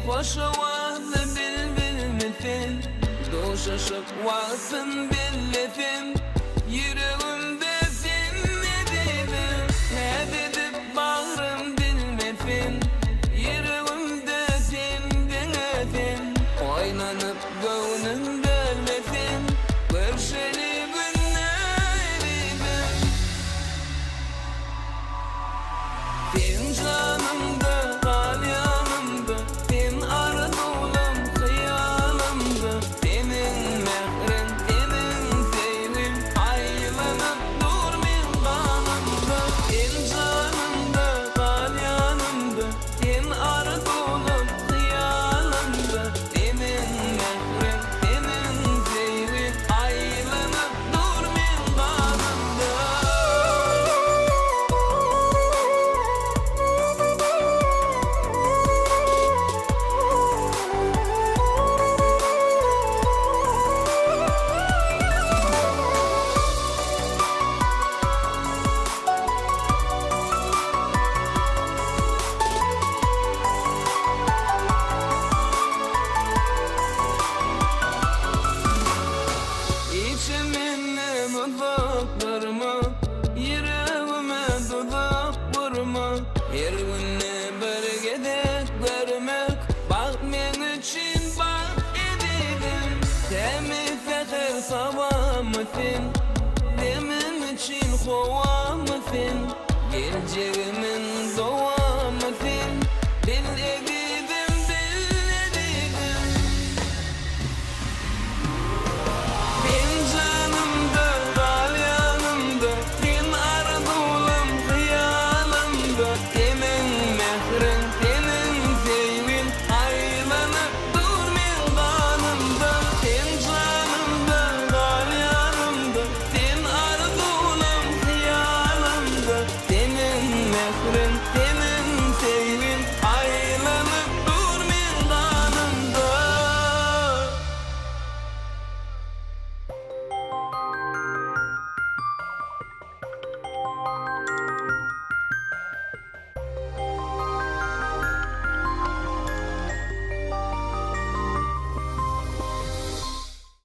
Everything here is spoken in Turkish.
Hoşavahlı bilmefin, doşa şıkvasın billefin. Yüreğimde sen ne dedip bağrım bilmefin. Yüreğimde sen denefin, oynanıp gönlüm bölmefin. Görüşeli günlerim, sen canımda, kal yanımda. Sen arzulum, hıyalımda. Senin mehrin, senin sevgin aylanıp dur min kanımda. Sen canımda, kal yanımda. Sen arzulum, hıyalımda. Senin mehrin, senin sevgin aylanıp dur min kanımda. İçimin uzaklarıma, yüreğime tuzak vurma. Her günü bir gedek görmek, bak men için bak edelim. Temiz seher sabah mısın, demin için kova mısın? Geleceğimin doğa mısın? Bil edelim, bil edelim. Sen canımda, kal yanımda. Sen arzulum, hıyalımda. Senin mehrin, senin sevgin aylanıp dur min kanımda. Sen canımda, kal yanımda. Sen arzulum, hıyalımda. Senin mehrin, senin sevgin aylanıp dur min kanımda.